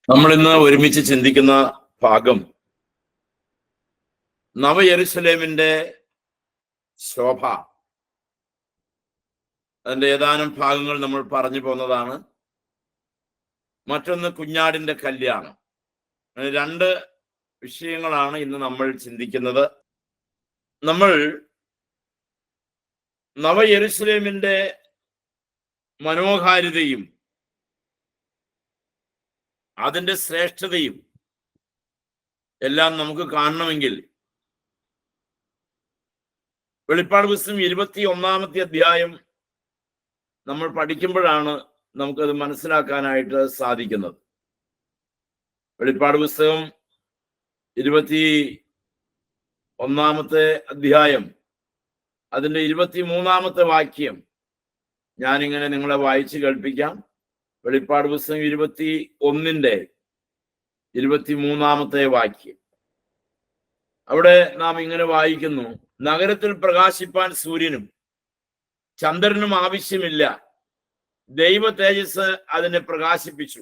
നമ്മൾ ഇന്ന് ഒരുമിച്ച് ചിന്തിക്കുന്ന ഭാഗം നവ യെരുശലേമിന്റെ ശോഭ. അതിന്റെ ഏതാനും ഭാഗങ്ങൾ നമ്മൾ പറഞ്ഞു പോകുന്നതാണ്. മറ്റൊന്ന് കുഞ്ഞാടിന്റെ കല്യാണം. രണ്ട് വിഷയങ്ങളാണ് ഇന്ന് നമ്മൾ ചിന്തിക്കുന്നത്. നമ്മൾ നവ യെരുശലേമിന്റെ മനോഹാരിതയും അതിന്റെ ശ്രേഷ്ഠതയും എല്ലാം നമുക്ക് കാണണമെങ്കിൽ വെളിപ്പാട് പുസ്തകം 21-ാമത്തെ അധ്യായം നമ്മൾ പഠിക്കുമ്പോഴാണ് നമുക്കത് മനസ്സിലാക്കാനായിട്ട് സാധിക്കുന്നത്. വെളിപ്പാട് പുസ്തകം 21-ാമത്തെ അധ്യായം അതിൻ്റെ 23-ാമത്തെ വാക്യം ഞാനിങ്ങനെ നിങ്ങളെ വായിച്ച് കേൾപ്പിക്കാം. വെളിപ്പാട് പുസ്തകം 21-ന്റെ 23-ാമത്തെ വാക്യം. അവിടെ നാം ഇങ്ങനെ വായിക്കുന്നു: നഗരത്തിൽ പ്രകാശിപ്പാൻ സൂര്യനും ചന്ദ്രനും ആവശ്യമില്ല, ദൈവ തേജസ് അതിനെ പ്രകാശിപ്പിച്ചു,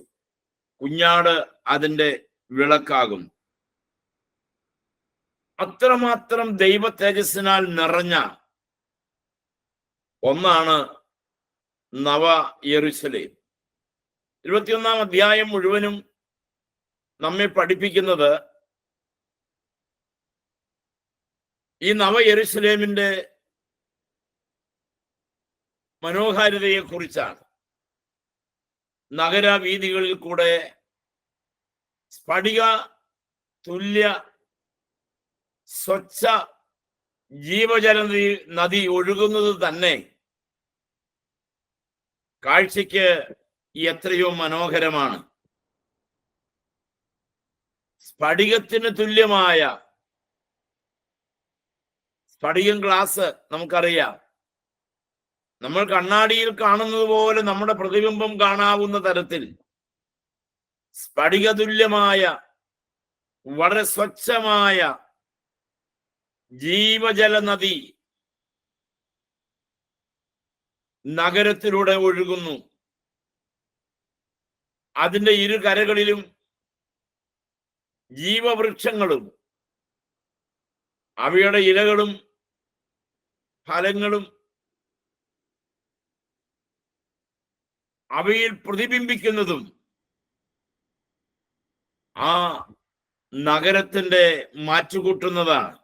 കുഞ്ഞാട് അതിൻ്റെ വിളക്കാകുന്നു. അത്രമാത്രം ദൈവ തേജസ്സിനാൽ നിറഞ്ഞ ഒന്നാണ് നവ യെരുശലേം. 21-ാം അധ്യായം മുഴുവനും നമ്മെ പഠിപ്പിക്കുന്നത് ഈ നവ യെരുശലേമിന്റെ മനോഹാരിതയെ കുറിച്ചാണ്. നഗരവീഥികളിൽ കൂടെ സ്ഫടിക തുല്യ സ്വച്ഛ ജീവജല നദി ഒഴുകുന്നത് തന്നെ കാഴ്ചയ്ക്ക് എത്രയോ മനോഹരമാണ്. സ്ഫടികത്തിന് തുല്യമായ സ്ഫടികം ഗ്ലാസ് നമുക്കറിയാം. നമ്മൾ കണ്ണാടിയിൽ കാണുന്നത് പോലെ നമ്മുടെ പ്രതിബിംബം കാണാവുന്ന തരത്തിൽ സ്ഫടിക തുല്യമായ വളരെ സ്വച്ഛമായ ജീവജല നദി നഗരത്തിലൂടെ ഒഴുകുന്നു. അതിൻ്റെ ഇരു കരകളിലും ജീവവൃക്ഷങ്ങളും അവയുടെ ഇലകളും ഫലങ്ങളും അവയിൽ പ്രതിബിംബിക്കുന്നതും ആ നഗരത്തിന്റെ മാറ്റുകൂട്ടുന്നതാണ്.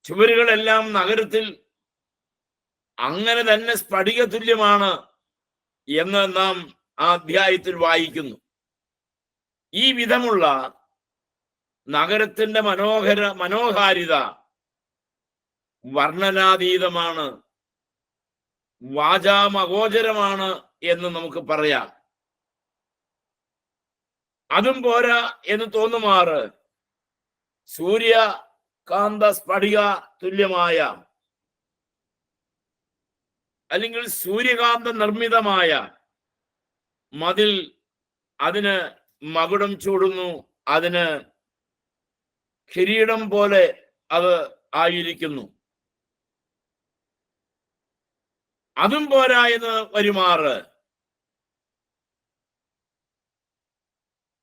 ചുവരുകളെല്ലാം നഗരത്തിൽ അങ്ങനെ തന്നെ സ്ഫടിക തുല്യമാണ് എന്ന് നാം ആ അധ്യായത്തിൽ വായിക്കുന്നു. ഈ വിധമുള്ള നഗരത്തിന്റെ മനോഹാരിത വർണ്ണനാതീതമാണ്, വാചാമഗോചരമാണ് എന്ന് നമുക്ക് പറയാം. അതും പോരാ എന്ന് തോന്നുമാറ് സൂര്യകാന്ത സ്ഫടിക തുല്യമായ അല്ലെങ്കിൽ സൂര്യകാന്ത നിർമ്മിതമായ മതിൽ അതിന് മകുടം ചൂടുന്നു, അതിന് കിരീടം പോലെ അത് ആയിരിക്കുന്നു. അതും പോരാ എന്ന് വരുമാറ്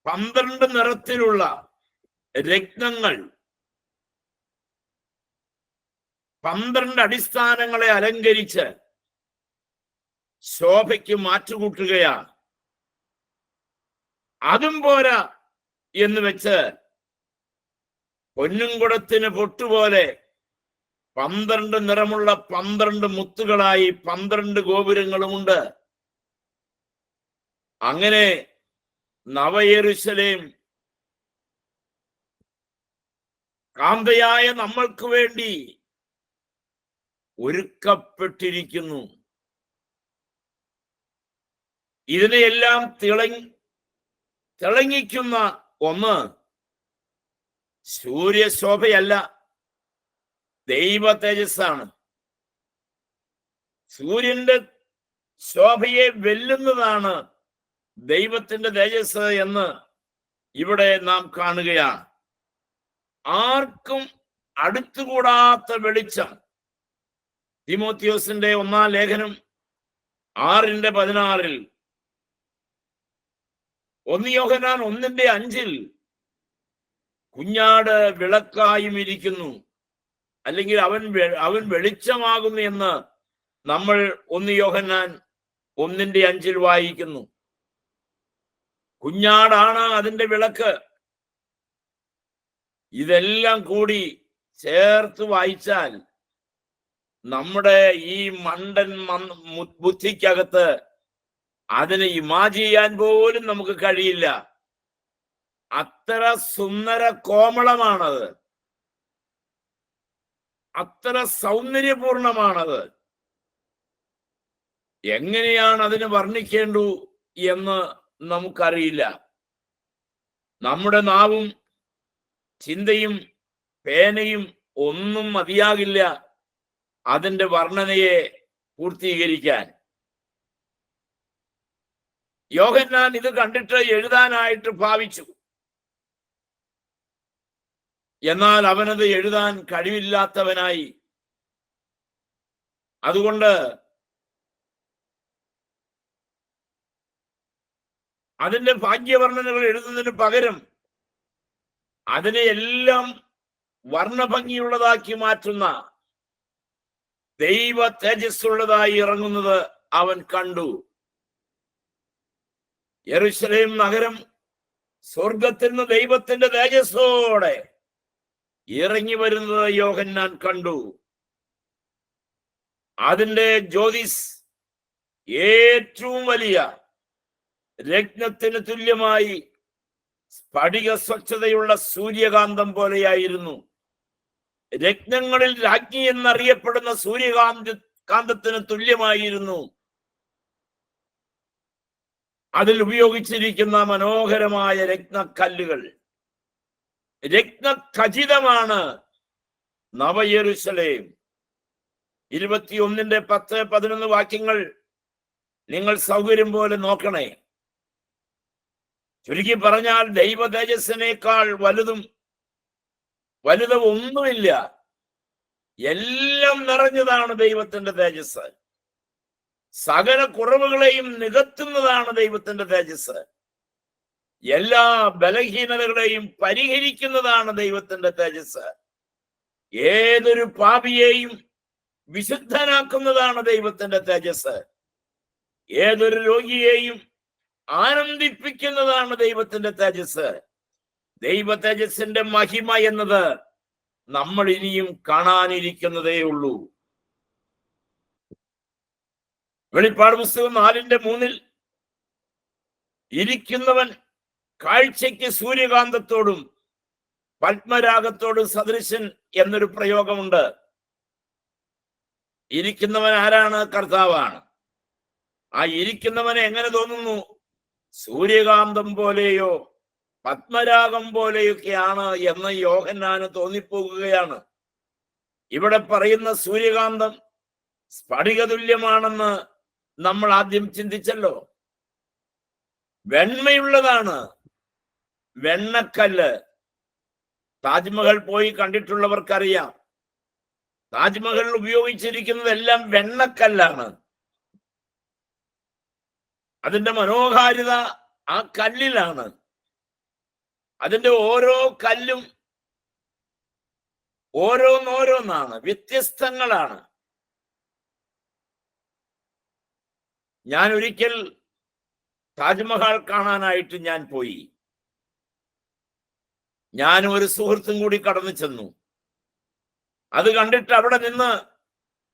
12 നിറത്തിലുള്ള രത്നങ്ങൾ 12 അടിസ്ഥാനങ്ങളെ അലങ്കരിച്ച് ശോഭയ്ക്ക് മാറ്റുകൂട്ടുകയാണ്. അതും പോരാ എന്ന് വെച്ച് പൊന്നുംകുടത്തിന് പൊട്ടുപോലെ 12 നിറമുള്ള 12 മുത്തുകളായി 12 ഗോപുരങ്ങളുമുണ്ട്. അങ്ങനെ നവ യെരുശലേം കാന്തയായ നമ്മൾക്ക് വേണ്ടി ഒരുക്കപ്പെട്ടിരിക്കുന്നു. ഇതിനെയെല്ലാം തിളങ്ങിക്കുന്ന ഒന്ന് സൂര്യശോഭയല്ല, ദൈവ തേജസ്സാണ്. സൂര്യന്റെ ശോഭയെ വെല്ലുന്നതാണ് ദൈവത്തിന്റെ തേജസ് എന്ന് ഇവിടെ നാം കാണുകയാണ്. ആർക്കും അടുത്തുകൂടാത്ത വെളിച്ചം. തിമോത്തിയോസിന്റെ 1-ാം ലേഖനം 6:16 1 യോഹന്നാൻ 1:5 കുഞ്ഞാട് വിളക്കായും ഇരിക്കുന്നു, അല്ലെങ്കിൽ അവൻ വെളിച്ചമാകുന്നു എന്ന് നമ്മൾ 1 യോഹന്നാൻ 1:5 വായിക്കുന്നു. കുഞ്ഞാടാണ് അതിന്റെ വിളക്ക്. ഇതെല്ലാം കൂടി ചേർത്ത് വായിച്ചാൽ നമ്മുടെ ഈ മണ്ടൻ ബുദ്ധിക്കകത്ത് അതിനെ ഇമാജിൻ ചെയ്യാൻ പോലും നമുക്ക് കഴിയില്ല. അത്ര സുന്ദര കോമളമാണത്, അത്ര സൗന്ദര്യപൂർണമാണത്. എങ്ങനെയാണ് അതിനെ വർണ്ണിക്കേണ്ടു എന്ന് നമുക്കറിയില്ല. നമ്മുടെ നാവും ചിന്തയും പേനയും ഒന്നും മതിയാകില്ല അതിന്റെ വർണ്ണനയെ പൂർത്തീകരിക്കാൻ. യോഹന്നാൻ ഇത് കണ്ടിട്ട് എഴുതാനായിട്ട് ഭാവിച്ചു. എന്നാൽ അവനത് എഴുതാൻ കഴിവില്ലാത്തവനായി. അതുകൊണ്ട് അതിന്റെ ഭാഗ്യവർണ്ണനകൾ എഴുതുന്നതിന് പകരം അതിനെ എല്ലാം വർണ്ണഭംഗിയുള്ളതാക്കി മാറ്റുന്ന ദൈവ തേജസ്സുള്ളതായി ഇറങ്ങുന്നത് അവൻ കണ്ടു. യെരൂശലേം നഗരം സ്വർഗത്തിൽ നിന്ന് ദൈവത്തിന്റെ തേജസ്സോടെ ഇറങ്ങി വരുന്നത് യോഹന്നാൻ കണ്ടു. അതിന്റെ ജ്യോതിസ് ഏറ്റവും വലിയ രത്നത്തിന് തുല്യമായി സ്ഫടിക സ്വച്ഛതയുള്ള സൂര്യകാന്തം പോലെയായിരുന്നു. രത്നങ്ങളിൽ രാജ്ഞി എന്നറിയപ്പെടുന്ന സൂര്യകാന്തത്തിന് തുല്യമായിരുന്നു അതിൽ ഉപയോഗിച്ചിരിക്കുന്ന മനോഹരമായ രത്നക്കല്ലുകൾ. രത്നഖചിതമാണ് നവയെരൂശലേം. 21:10-11 വാക്യങ്ങൾ നിങ്ങൾ സൗകര്യം പോലെ നോക്കണേ. ചുരുക്കി പറഞ്ഞാൽ ദൈവ തേജസ്സിനേക്കാൾ വലുത് ഒന്നുമില്ല. എല്ലാം നിറഞ്ഞതാണ് ദൈവത്തിന്റെ തേജസ്. സകല കുറവുകളെയും നികത്തുന്നതാണ് ദൈവത്തിന്റെ തേജസ്. എല്ലാ ബലഹീനതകളെയും പരിഹരിക്കുന്നതാണ് ദൈവത്തിന്റെ തേജസ്. ഏതൊരു പാപിയെയും വിശുദ്ധനാക്കുന്നതാണ് ദൈവത്തിന്റെ തേജസ്. ഏതൊരു രോഗിയെയും ആനന്ദിപ്പിക്കുന്നതാണ് ദൈവത്തിന്റെ തേജസ്. ദൈവ തേജസ്സിന്റെ മഹിമ എന്നത് നമ്മൾ ഇനിയും കാണാനിരിക്കുന്നതേ ഉള്ളൂ. വെളിപ്പാട് പുസ്തകം 4:3 ഇരിക്കുന്നവൻ കാഴ്ചയ്ക്ക് സൂര്യകാന്തത്തോടും പത്മരാഗത്തോടും സദൃശൻ എന്നൊരു പ്രയോഗമുണ്ട്. ഇരിക്കുന്നവൻ ആരാണ്? കർത്താവാണ്. ആ ഇരിക്കുന്നവനെ എങ്ങനെ തോന്നുന്നു? സൂര്യകാന്തം പോലെയോ പത്മരാഗം പോലെയൊക്കെയാണ് എന്ന് യോഹന്നാന് തോന്നിപ്പോകുകയാണ്. ഇവിടെ പറയുന്ന സൂര്യകാന്തം സ്ഫടികതുല്യമാണെന്ന് നമ്മൾ ആദ്യം ചിന്തിച്ചല്ലോ. വെണ്മയുള്ളതാണ്, വെണ്ണക്കല്ല്. താജ്മഹൽ പോയി കണ്ടിട്ടുള്ളവർക്കറിയാം, താജ്മഹൽ ഉപയോഗിച്ചിരിക്കുന്നതെല്ലാം വെണ്ണക്കല്ലാണ്. അതിന്റെ മനോഹാരിത ആ കല്ലിലാണ്. അതിന്റെ ഓരോ കല്ലും ഓരോന്നോരോന്നാണ്, വ്യത്യസ്തങ്ങളാണ്. ഞാൻ ഒരിക്കൽ താജ്മഹൽ കാണാനായിട്ട് ഞാൻ പോയി. ഞാനും ഒരു സുഹൃത്തും കൂടി കടന്നു ചെന്നു. അത് കണ്ടിട്ട് അവിടെ നിന്ന്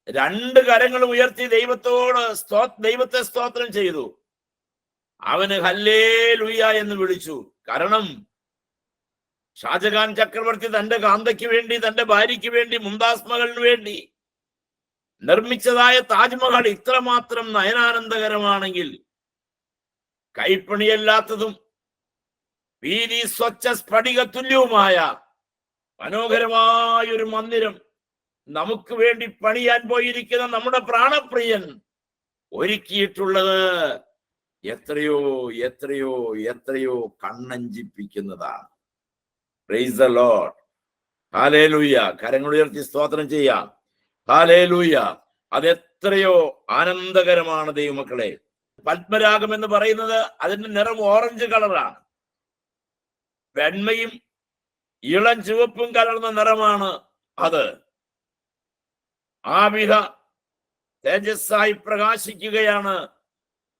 2 കരങ്ങളും ഉയർത്തി ദൈവത്തെ സ്തോത്രം ചെയ്തു. അവന് ഹല്ലേലൂയ എന്ന് വിളിച്ചു. കാരണം ഷാജഹാൻ ചക്രവർത്തി തന്റെ കാന്തയ്ക്ക് വേണ്ടി, തന്റെ ഭാര്യയ്ക്ക് വേണ്ടി, മുംതാസ് മഹലിന് വേണ്ടി നിർമ്മിച്ചതായ താജ്മഹൽ ഇത്രമാത്രം നയനാനന്ദകരമാണെങ്കിൽ, കൈപ്പണിയല്ലാത്തതും വീതി സ്വച്ഛ സ്ഫടിക തുല്യവുമായ മനോഹരമായ ഒരു മന്ദിരം നമുക്ക് വേണ്ടി പണിയാൻ പോയിരിക്കുന്ന നമ്മുടെ പ്രാണപ്രിയൻ ഒരുക്കിയിട്ടുള്ളത് എത്രയോ എത്രയോ എത്രയോ കണ്ണഞ്ചിപ്പിക്കുന്നതാണ്. Praise the lord. ഹല്ലേലൂയ. കരങ്ങളുയർത്തി സ്തോത്രം ചെയ്യാം. ഹല്ലേലൂയ. അതെത്രയോ ആനന്ദകരമാണ് ദൈവമക്കളെ. പത്മരാഗം എന്ന് പറയുന്നത് അതിന്റെ നിറം ഓറഞ്ച് കളറാണ്. വെണ്മയും ഇളം ചുവപ്പും കലർന്ന നിറമാണ് അത്. ആവിധ തേജസ്സായി പ്രകാശിക്കുകയാണ്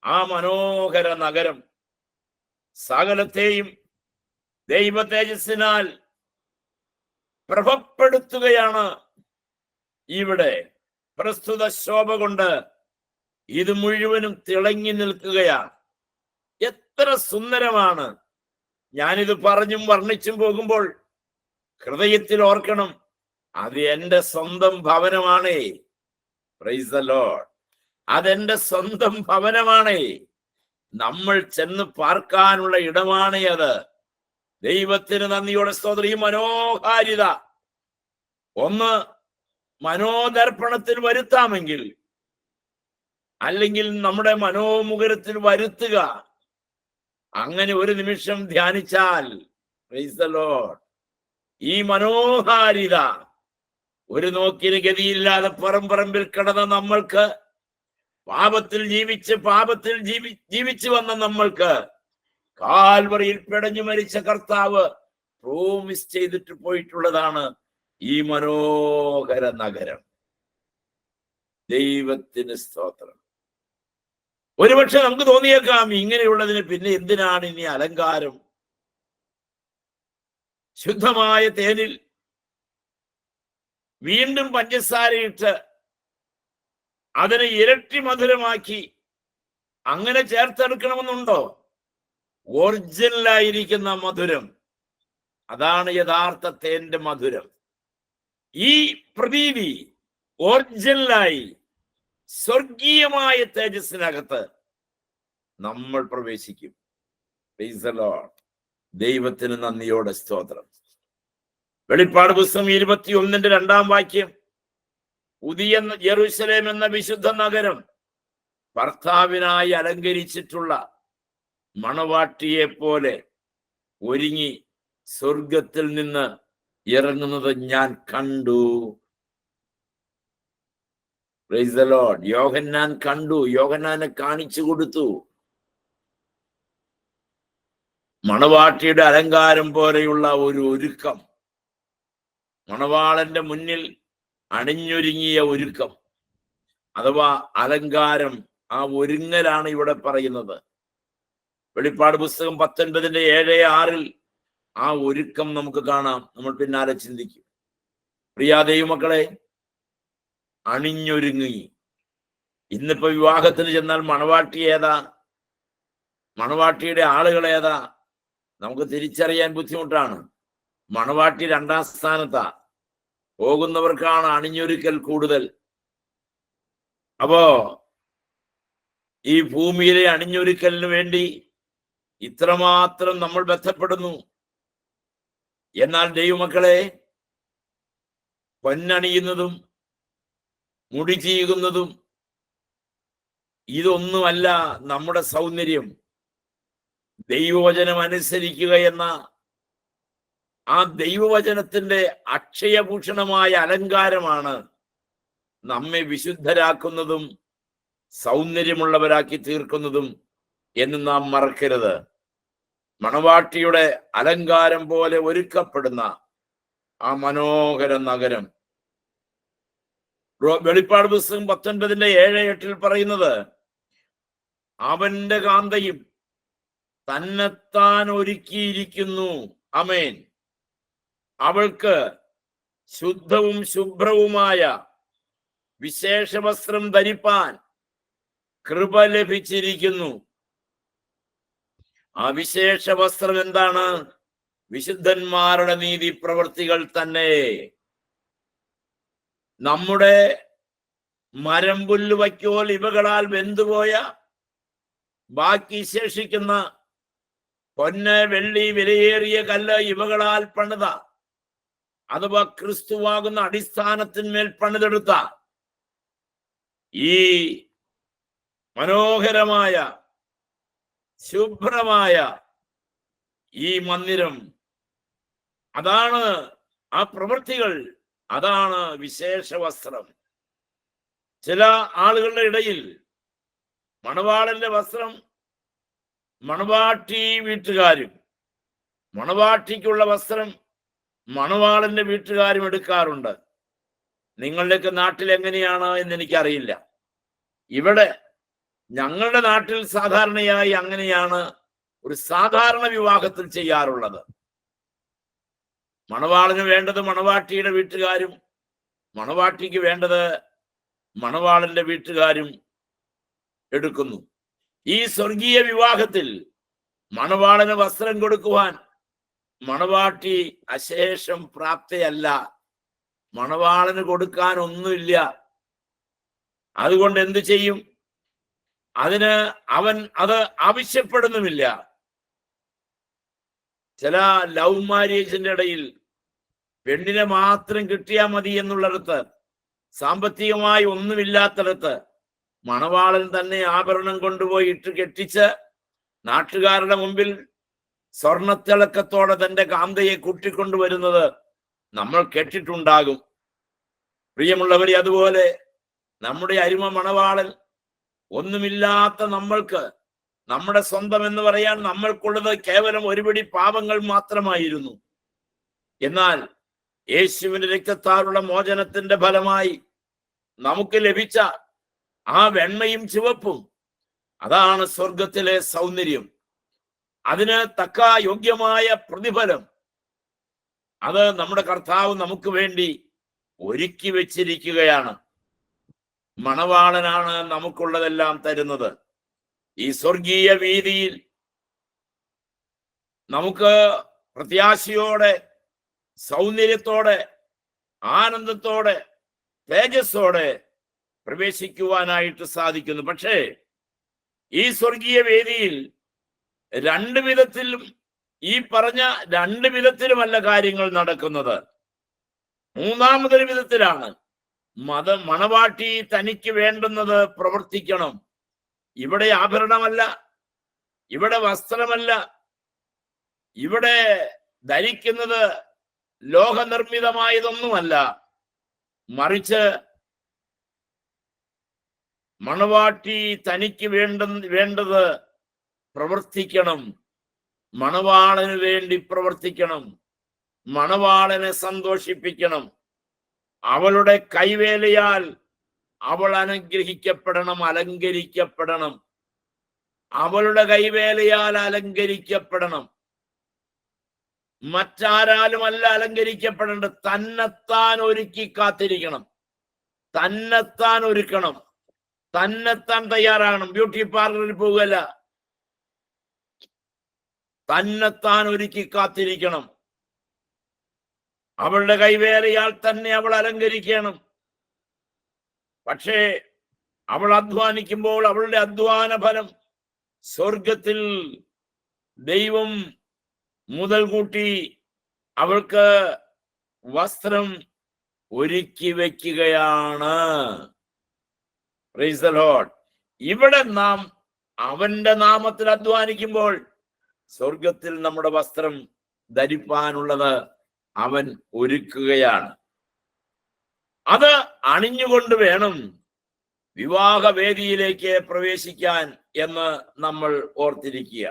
ആ മനോഹര നഗരം. സകലത്തെയും ദൈവ തേജസ്സിനാൽ പ്രഭപ്പെടുത്തുകയാണ് ഇവിടെ. പ്രസ്തുത ശോഭ കൊണ്ട് ഇത് മുഴുവനും തിളങ്ങി നിൽക്കുകയാണ്. എത്ര സുന്ദരമാണ്! ഞാനിത് പറഞ്ഞും വർണ്ണിച്ചും പോകുമ്പോൾ ഹൃദയത്തിൽ ഓർക്കണം, അത് എൻ്റെ സ്വന്തം ഭവനമാണേ. Price the Lord. അതെന്റെ സ്വന്തം ഭവനമാണേ. നമ്മൾ ചെന്ന് പാർക്കാനുള്ള ഇടമാണേ അത്. ദൈവത്തിന് നന്ദിയോടെ സ്തോത്രം. ഈ മനോഹാരിത ഒന്ന് മനോദർപ്പണത്തിൽ വരുത്താമെങ്കിൽ, അല്ലെങ്കിൽ നമ്മുടെ മനോമുഖരത്തിൽ വരുത്തുക. അങ്ങനെ ഒരു നിമിഷം ധ്യാനിച്ചാൽ, പ്രൈസ് ദി ലോർഡ്, ഈ മനോഹാരിത ഒരു നോക്കിന് ഗതിയില്ലാതെ പറമ്പിൽ കിടന്ന നമ്മൾക്ക്, പാപത്തിൽ ജീവിച്ചു വന്ന നമ്മൾക്ക്, കാൽവറിയിൽ പിടഞ്ഞു മരിച്ച കർത്താവ് പ്രോമിസ് ചെയ്തിട്ട് പോയിട്ടുള്ളതാണ് ഈ മനോഹര നഗരം. ദൈവത്തിന് സ്തോത്രം. ഒരുപക്ഷെ നമുക്ക് തോന്നിയേക്കാം, ഇങ്ങനെയുള്ളതിന് പിന്നെ എന്തിനാണ് ഇനി അലങ്കാരം? ശുദ്ധമായ തേനിൽ വീണ്ടും പഞ്ചസാരയിട്ട് അതിനെ ഇരട്ടി മധുരമാക്കി അങ്ങനെ ചേർത്തെടുക്കണമെന്നുണ്ടോ? ഒറിജിനലായിരിക്കുന്ന മധുരം, അതാണ് യഥാർത്ഥ തേന്റെ മധുരം. ഈ പ്രതീതി ഒറിജിനലായി സ്വർഗീയമായ തേജസ്സിനകത്ത് നമ്മൾ പ്രവേശിക്കും. Price the Lord. ദൈവത്തിന് നന്ദിയോടെ സ്തോത്രം. വെളിപ്പാട് പുസ്തകം 21:2 പുതിയ യെരൂശലേം എന്ന വിശുദ്ധ നഗരം ഭർത്താവിനായി അലങ്കരിച്ചിട്ടുള്ള മണവാട്ടിയെ പോലെ ഒരുങ്ങി സ്വർഗത്തിൽ നിന്ന് ഇറങ്ങുന്നത് ഞാൻ കണ്ടു. Price the Lord. യോഹന്നാൻ കണ്ടു, യോഹന്നാനെ കാണിച്ചു കൊടുത്തു. മണവാട്ടിയുടെ അലങ്കാരം പോലെയുള്ള ഒരു ഒരുക്കം, മണവാളന്റെ മുന്നിൽ അണിഞ്ഞൊരുങ്ങിയ ഒരുക്കം അഥവാ അലങ്കാരം, ആ ഒരുങ്ങലാണ് ഇവിടെ പറയുന്നത്. വെളിപ്പാട് പുസ്തകം 19:7-6 ആ ഒരുക്കം നമുക്ക് കാണാം. നമ്മൾ പിന്നാലെ ചിന്തിക്കും. പ്രിയ ദൈവമക്കളെ, അണിഞ്ഞൊരുങ്ങി. ഇന്നിപ്പോ വിവാഹത്തിന് ചെന്നാൽ മണവാട്ടി ഏതാ, മണവാട്ടിയുടെ ആളുകൾ ഏതാ, നമുക്ക് തിരിച്ചറിയാൻ ബുദ്ധിമുട്ടാണ്. മണവാട്ടി 2ാം സ്ഥാനത്താ. പോകുന്നവർക്കാണ് അണിഞ്ഞൊരുക്കൽ കൂടുതൽ. അപ്പോ ഈ ഭൂമിയിലെ അണിഞ്ഞൊരുക്കലിന് വേണ്ടി ഇത്രമാത്രം നമ്മൾ ബന്ധപ്പെടുന്നു. എന്നാൽ ദൈവമക്കളെ, പൊന്നണിയുന്നതും മുടി ചീകുന്നതും ഇതൊന്നുമല്ല നമ്മുടെ സൗന്ദര്യം. ദൈവവചനം അനുസരിക്കുക എന്ന ആ ദൈവവചനത്തിന്റെ അക്ഷയഭൂഷണമായ അലങ്കാരമാണ് നമ്മെ വിശുദ്ധരാക്കുന്നതും സൗന്ദര്യമുള്ളവരാക്കി തീർക്കുന്നതും എന്ന് നാം മറക്കരുത്. മണവാട്ടിയുടെ അലങ്കാരം പോലെ ഒരുക്കപ്പെടുന്ന ആ മനോഹര നഗരം. വെളിപ്പാട് പുസ്തകം 19:7-8 പറയുന്നത്, അവന്റെ കാന്തയും തന്നെത്താൻ ഒരുക്കിയിരിക്കുന്നു. ആമേൻ. അവൾക്ക് ശുദ്ധവും ശുഭ്രവുമായ വിശേഷ വസ്ത്രം ധരിപ്പാൻ കൃപ ലഭിച്ചിരിക്കുന്നു. ആ വിശേഷ വസ്ത്രം എന്താണ്? വിശുദ്ധന്മാരുടെ നീതി പ്രവൃത്തികൾ തന്നെ. നമ്മുടെ മരം, പുല്ല്, വൈക്കോൽ ഇവകളാൽ വെന്തുപോയ ബാക്കി ശേഷിക്കുന്ന പൊന്ന്, വെള്ളി, വിലയേറിയ കല്ല് ഇവകളാൽ പണിത, അഥവാ ക്രിസ്തുവാകുന്ന അടിസ്ഥാനത്തിന്മേൽ പണിതെടുത്ത ഈ മനോഹരമായ ശുഭ്രമായ ഈ മന്ദിരം, അതാണ് ആ പ്രവൃത്തികൾ, അതാണ് വിശേഷ വസ്ത്രം. ചില ആളുകളുടെ ഇടയിൽ മണവാളന്റെ വസ്ത്രം മണവാട്ടി വീട്ടുകാരും, മണവാട്ടിക്കുള്ള വസ്ത്രം മണവാളന്റെ വീട്ടുകാരും എടുക്കാറുണ്ട്. നിങ്ങളുടെയൊക്കെ നാട്ടിൽ എങ്ങനെയാണ് എന്ന് എനിക്കറിയില്ല. ഇവിടെ ഞങ്ങളുടെ നാട്ടിൽ സാധാരണയായി അങ്ങനെയാണ് ഒരു സാധാരണ വിവാഹത്തിൽ ചെയ്യാറുള്ളത്. മണവാളന് വേണ്ടത് മണവാട്ടിയുടെ വീട്ടുകാരും, മണവാട്ടിക്ക് വേണ്ടത് മണവാളന്റെ വീട്ടുകാരും എടുക്കുന്നു. ഈ സ്വർഗീയ വിവാഹത്തിൽ മണവാളന് വസ്ത്രം കൊടുക്കുവാൻ മണവാട്ടി അശേഷം പ്രാപ്തയല്ല. മണവാളന് കൊടുക്കാൻ ഒന്നുമില്ല. അതുകൊണ്ട് എന്തു ചെയ്യും? അതിന് അവൻ അത് ആവശ്യപ്പെടുന്നുമില്ല. ചില ലവ് മാരേജിന്റെ ഇടയിൽ പെണ്ണിനെ മാത്രം കിട്ടിയാൽ മതി എന്നുള്ളിടത്ത്, സാമ്പത്തികമായി ഒന്നുമില്ലാത്തിടത്ത് മണവാളൻ തന്നെ ആഭരണം കൊണ്ടുപോയി ഇട്ട് കെട്ടിച്ച് നാട്ടുകാരുടെ മുമ്പിൽ സ്വർണത്തിളക്കത്തോടെ തന്റെ കാന്തയെ കൂട്ടിക്കൊണ്ടുവരുന്നത് നമ്മൾ കേട്ടിട്ടുണ്ടാകും. പ്രിയമുള്ളവരെ, അതുപോലെ നമ്മുടെ അരുമ മണവാളൻ ഒന്നുമില്ലാത്ത നമ്മൾക്ക്, നമ്മുടെ സ്വന്തം എന്ന് പറയാൻ നമ്മൾക്കുള്ളത് കേവലം ഒരുപിടി പാപങ്ങൾ മാത്രമായിരുന്നു. എന്നാൽ യേശുവിന്റെ രക്തത്താലുള്ള മോചനത്തിന്റെ ഫലമായി നമുക്ക് ലഭിച്ച ആ വെണ്മയും ചുവപ്പും, അതാണ് സ്വർഗത്തിലെ സൗന്ദര്യം. അതിന് തക്ക യോഗ്യമായ പ്രതിഫലം അത് നമ്മുടെ കർത്താവ് നമുക്ക് വേണ്ടി ഒരുക്കി വെച്ചിരിക്കുകയാണ്. മണവാളനാണ് നമുക്കുള്ളതെല്ലാം തരുന്നത്. ഈ സ്വർഗീയ വീതിയിൽ നമുക്ക് പ്രത്യാശയോടെ, സൗന്ദര്യത്തോടെ, ആനന്ദത്തോടെ, തേജസ്സോടെ പ്രവേശിക്കുവാനായിട്ട് സാധിക്കുന്നു. പക്ഷേ ഈ സ്വർഗീയ വേദിയിൽ രണ്ട് വിധത്തിലും, ഈ പറഞ്ഞ രണ്ട് വിധത്തിലുമല്ല കാര്യങ്ങൾ നടക്കുന്നത്. മൂന്നാമതൊരു വിധത്തിലാണ്. മണവാട്ടി തനിക്ക് വേണ്ടുന്നത് പ്രവർത്തിക്കണം. ഇവിടെ ആഭരണമല്ല, ഇവിടെ വസ്ത്രമല്ല, ഇവിടെ ധരിക്കുന്നത് ലോഹനിർമ്മിതമായതൊന്നുമല്ല. മറിച്ച് മണവാട്ടി തനിക്ക് വേണ്ടത് പ്രവർത്തിക്കണം. മണവാളന് വേണ്ടി പ്രവർത്തിക്കണം. മണവാളനെ സന്തോഷിപ്പിക്കണം. അവളുടെ കൈവേലയാൽ അവൾ അനുഗ്രഹിക്കപ്പെടണം, അലങ്കരിക്കപ്പെടണം. അവളുടെ കൈവേലയാൽ അലങ്കരിക്കപ്പെടണം. മറ്റാരാലുമല്ല അലങ്കരിക്കപ്പെടേണ്ടത്. തന്നെത്താൻ ഒരുക്കി കാത്തിരിക്കണം, തന്നെത്താൻ ഒരുക്കണം, തന്നെത്താൻ തയ്യാറാകണം. ബ്യൂട്ടി പാർലറിൽ പോവുകയല്ല, തന്നെത്താൻ ഒരുക്കി കാത്തിരിക്കണം. അവളുടെ കൈവേലയാൽ തന്നെ അവൾ അലങ്കരിക്കണം. പക്ഷേ അവൾ അധ്വാനിക്കുമ്പോൾ അവളുടെ അധ്വാന ഫലം സ്വർഗത്തിൽ ദൈവം മുതൽ കൂട്ടി അവൾക്ക് വസ്ത്രം ഒരുക്കി വയ്ക്കുകയാണ്. Price the Lord. ഇവിടെ നാം അവന്റെ നാമത്തിൽ അധ്വാനിക്കുമ്പോൾ സ്വർഗത്തിൽ നമ്മുടെ വസ്ത്രം ധരിപ്പാനുള്ളത് അവൻ ഒരുക്കുകയാണ്. അത് അണിഞ്ഞുകൊണ്ട് വേണം വിവാഹവേദിയിലേക്ക് പ്രവേശിക്കാൻ എന്ന് നമ്മൾ ഓർത്തിരിക്കുക.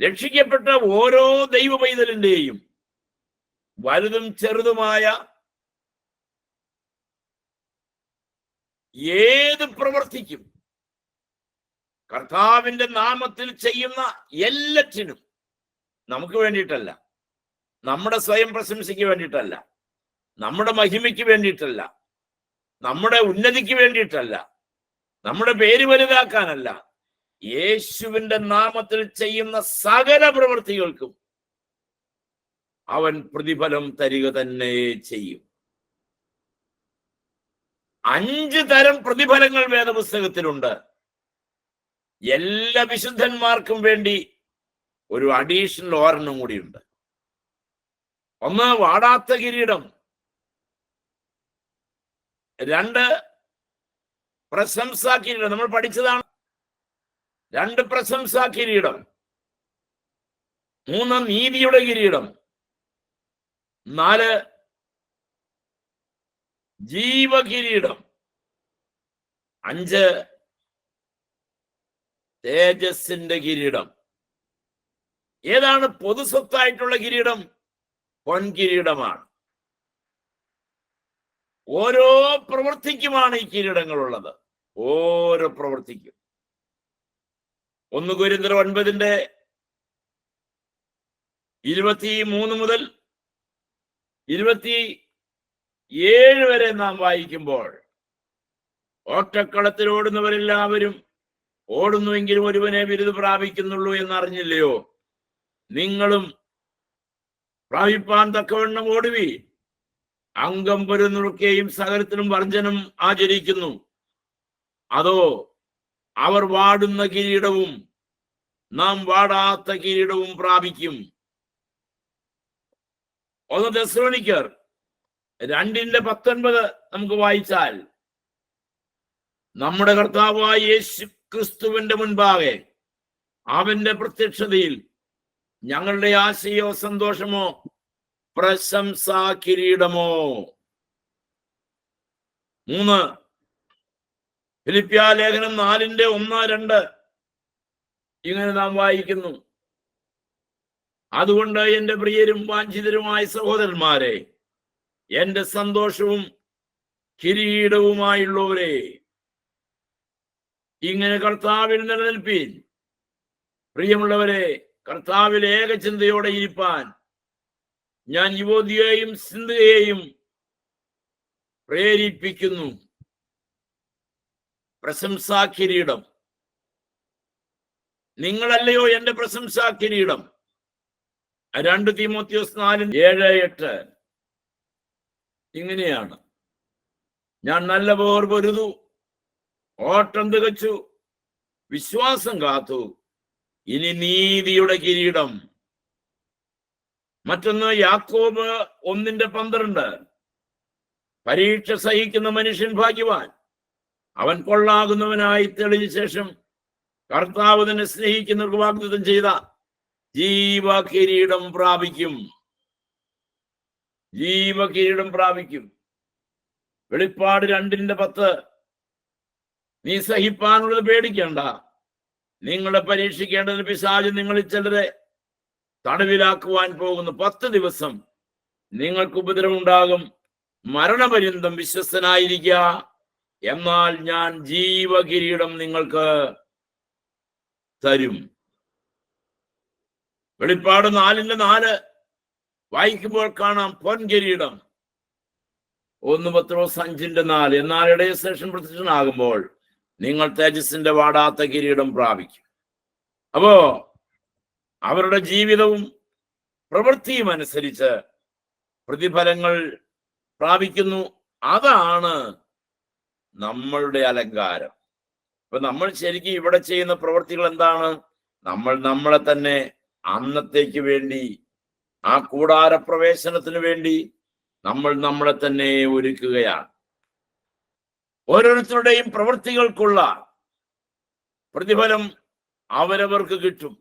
രക്ഷിക്കപ്പെട്ട ഓരോ ദൈവ പൈതലിന്റെയും വലുതും ചെറുതുമായ ഏത് പ്രവർത്തിക്കും കർത്താവിന്റെ നാമത്തിൽ ചെയ്യുന്ന എല്ലാറ്റിനും നമുക്ക് വേണ്ടിയിട്ടല്ല, നമ്മുടെ സ്വയം പ്രശംസയ്ക്ക് വേണ്ടിയിട്ടല്ല, നമ്മുടെ മഹിമയ്ക്ക് വേണ്ടിയിട്ടല്ല, നമ്മുടെ ഉന്നതിക്ക് വേണ്ടിയിട്ടല്ല, നമ്മുടെ പേര് വലുതാക്കാനല്ല, യേശുവിന്റെ നാമത്തിൽ ചെയ്യുന്ന സകല പ്രവൃത്തികൾക്കും അവൻ പ്രതിഫലം തരിക തന്നെ ചെയ്യും. 5 തരം പ്രതിഫലങ്ങൾ വേദപുസ്തകത്തിലുണ്ട്. എല്ലാ വിശുദ്ധന്മാർക്കും വേണ്ടി ഒരു അഡീഷണൽ ഓർണം കൂടിയുണ്ട്. ഒന്ന്, വാടാത്ത കിരീടം. 2, പ്രശംസാ കിരീടം. നമ്മൾ പഠിച്ചതാണ്. 2 പ്രശംസാ കിരീടം. 3, നീതിയുടെ കിരീടം. 4, ജീവകിരീടം. 5, തേജസ്സിന്റെ കിരീടം. ഏതാണ് പൊതുസ്വത്തായിട്ടുള്ള കിരീടം? പൊൻകിരീടമാണ്. ഓരോ പ്രവൃത്തിക്കുമാണ് ഈ കിരീടങ്ങളുള്ളത്. ഓരോ പ്രവൃത്തിക്കും. 1 കൊരിന്ത്യർ 9:23 മുതൽ 27 വരെ നാം വായിക്കുമ്പോൾ, ഓട്ടക്കളത്തിൽ ഓടുന്നവരെല്ലാവരും ഓടുന്നുവെങ്കിലും ഒരുവനെ ബിരുദം പ്രാപിക്കുന്നുള്ളൂ എന്നറിഞ്ഞില്ലയോ? നിങ്ങളും പ്രാപിപ്പാൻ തക്കവണ്ണം ഓടുവി. അംഗം പൊരുന്നൊക്കെയും സകലത്തിലും വർജനം ആചരിക്കുന്നു. അതോ അവർ വാടുന്ന കിരീടവും നാം വാടാത്ത കിരീടവും പ്രാപിക്കും. 1 തെസ്സലോനിക്കർ 2:19 നമുക്ക് വായിച്ചാൽ, നമ്മുടെ കർത്താവായ യേശു ക്രിസ്തുവിന്റെ മുൻപാകെ അവന്റെ പ്രത്യക്ഷതയിൽ ഞങ്ങളുടെ ആശയോ സന്തോഷമോ പ്രശംസാ കിരീടമോ. 3 ഫിലിപ്പിയ ലേഖനം 4:1-2 ഇങ്ങനെ നാം വായിക്കുന്നു, അതുകൊണ്ട് എന്റെ പ്രിയരും വാഞ്ചിതരുമായ സഹോദരന്മാരെ, എന്റെ സന്തോഷവും കിരീടവുമായുള്ളവരെ, ഇങ്ങനെ കർത്താവിൽ നിലനിൽപ്പീൻ. പ്രിയമുള്ളവരെ, കർത്താവിൽ ഏകചിന്തയോടെ ഇരിപ്പാൻ ഞാൻ യുവതിയെയും സിന്ധയെയും പ്രേരിപ്പിക്കുന്നു. പ്രശംസാ കിരീടം. നിങ്ങളല്ലയോ എന്റെ പ്രശംസാ കിരീടം. 2 തീമോഥെയോസ് 4:7-8 ഇങ്ങനെയാണ്, ഞാൻ നല്ല പോർ പൊരുതു, ഓട്ടം തികച്ചു, വിശ്വാസം കാത്തു, ഇനി നീതിയുടെ കിരീടം. മറ്റൊന്ന് യാക്കോബ് 1:12, പരീക്ഷ സഹിക്കുന്ന മനുഷ്യൻ ഭാഗ്യവാൻ, അവൻ കൊള്ളാകുന്നവനായി തെളിഞ്ഞ ശേഷം കർത്താവ് തന്നെ സ്നേഹിക്കുന്നവർക്ക് വാഗ്ദത്തം ചെയ്ത ജീവകിരീടം പ്രാപിക്കും. ജീവകിരീടം പ്രാപിക്കും. വെളിപ്പാട് 2:10, നീ സഹിപ്പാനുള്ളത് പേടിക്കേണ്ട, നിങ്ങളെ പരീക്ഷിക്കേണ്ടതിന് പിശാച് നിങ്ങളിൽ ചിലരെ തടവിലാക്കുവാൻ പോകുന്നു. 10 ദിവസം നിങ്ങൾക്ക് ഉപദ്രവമുണ്ടാകും. മരണപര്യന്തം വിശ്വസ്തനായിരിക്കുക, എന്നാൽ ഞാൻ ജീവകിരീടം നിങ്ങൾക്ക് തരും. വെളിപ്പാട് 4:4 വായിക്കുമ്പോൾ കാണാം പൊൻകിരീടം. 1 പത്രോസ് 5:4, എന്നാൽ ഇടയ ശേഷം പ്രത്യക്ഷനാകുമ്പോൾ നിങ്ങൾ തേജസ്സിന്റെ വാടാത്ത കിരീടം പ്രാപിക്കും. അപ്പോ അവരുടെ ജീവിതവും പ്രവൃത്തിയും അനുസരിച്ച് പ്രതിഫലങ്ങൾ പ്രാപിക്കുന്നു. അതാണ് നമ്മളുടെ അലങ്കാരം. ഇപ്പൊ നമ്മൾ ശരിക്കും ഇവിടെ ചെയ്യുന്ന പ്രവൃത്തികൾ എന്താണ്? നമ്മൾ നമ്മളെ തന്നെ അന്നത്തേക്ക് വേണ്ടി, ആ കൂടാര പ്രവേശനത്തിന് വേണ്ടി നമ്മൾ നമ്മളെ തന്നെ ഒരുക്കുകയാണ്. ഓരോരുത്തരുടെയും പ്രവൃത്തികൾക്കുള്ള പ്രതിഫലം അവരവർക്ക് കിട്ടും.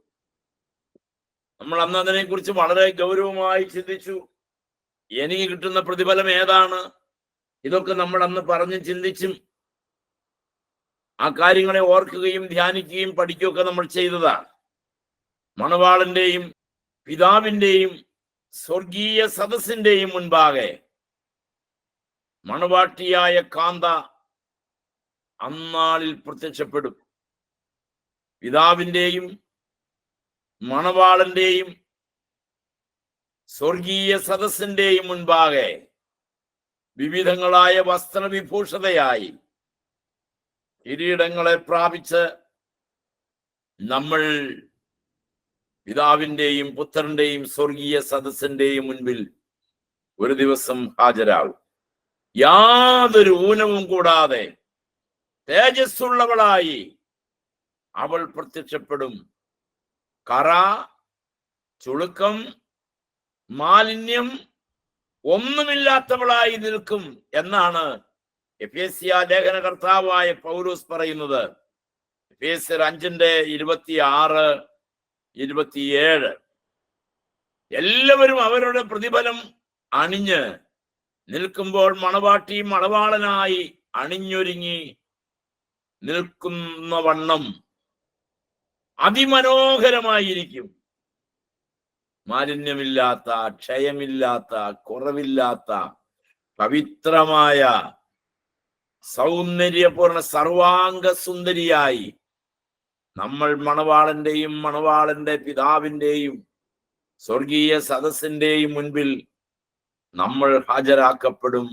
നമ്മൾ അന്ന് അതിനെ കുറിച്ച് വളരെ ഗൗരവമായി ചിന്തിച്ചു. എനിക്ക് കിട്ടുന്ന പ്രതിഫലം ഏതാണ്? ഇതൊക്കെ നമ്മൾ അന്ന് പറഞ്ഞ് ചിന്തിച്ചും ആ കാര്യങ്ങളെ ഓർക്കുകയും ധ്യാനിക്കുകയും പഠിക്കുകയൊക്കെ നമ്മൾ ചെയ്തതാണ്. മണവാളന്റെയും പിതാവിന്റെയും സ്വർഗീയ സദസ്സിന്റെയും മുൻപാകെ മണവാട്ടിയായ കാന്ത അന്നാളിൽ പ്രത്യക്ഷപ്പെടും. പിതാവിന്റെയും മണവാളന്റെയും സ്വർഗീയ സദസ്സിന്റെയും മുൻപാകെ വിവിധങ്ങളായ വസ്ത്രവിഭൂഷതയായി കിരീടങ്ങളെ പ്രാപിച്ച് നമ്മൾ പിതാവിന്റെയും പുത്രന്റെയും സ്വർഗീയ സദസ്സിന്റെയും മുൻപിൽ ഒരു ദിവസം ഹാജരാകും. യാതൊരു ഊനവും കൂടാതെ തേജസ്സുള്ളവളായി അവൾ പ്രത്യക്ഷപ്പെടും. കറ, ചുളുക്കം, മാലിന്യം ഒന്നുമില്ലാത്തവളായി നിൽക്കും എന്നാണ് എഫേസ്യ ലേഖന കർത്താവായ പൗലോസ് പറയുന്നത്. എഫേസ്യർ 5:26-27 എല്ലാവരും അവരുടെ പ്രതിഫലം അണിഞ്ഞ് നിൽക്കുമ്പോൾ മണവാട്ടി മണവാളനായി അണിഞ്ഞൊരുങ്ങി നിൽക്കുന്ന വണ്ണം അതിമനോഹരമായിരിക്കും. മാലിന്യമില്ലാത്ത, ക്ഷയമില്ലാത്ത, കുറവില്ലാത്ത, പവിത്രമായ, സൗന്ദര്യപൂർണ്ണ, സർവാംഗ സുന്ദരിയായി നമ്മൾ മണവാളന്റെയും മണവാളന്റെ പിതാവിന്റെയും സ്വർഗീയ സദസ്സിന്റെയും മുൻപിൽ നമ്മൾ ഹാജരാക്കപ്പെടും.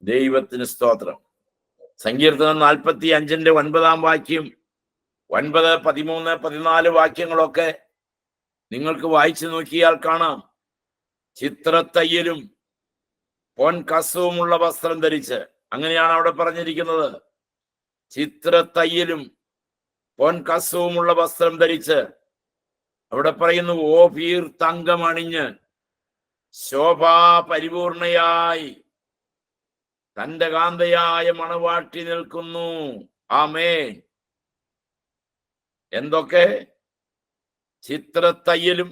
ദൈവത്തിന് സ്തോത്രം. സങ്കീർത്തനം 45:9 വാക്യം, 9, 13, 14 വാക്യങ്ങളൊക്കെ നിങ്ങൾക്ക് വായിച്ചു നോക്കിയാൽ കാണാം. ചിത്രത്തയ്യലും പൊൻകസവുമുള്ള വസ്ത്രം ധരിച്ച്, അങ്ങനെയാണ് അവിടെ പറഞ്ഞിരിക്കുന്നത്. ചിത്രത്തയ്യലും പൊൻകസവുമുള്ള വസ്ത്രം ധരിച്ച്, അവിടെ പറയുന്നു ഓഫീർ തങ്കമണിഞ്ഞ് ശോഭാ പരിപൂർണയായി തന്റെ കാന്തയായ മണവാട്ടി നിൽക്കുന്നു. ആമേൻ. എന്തൊക്കെ? ചിത്രത്തയ്യലും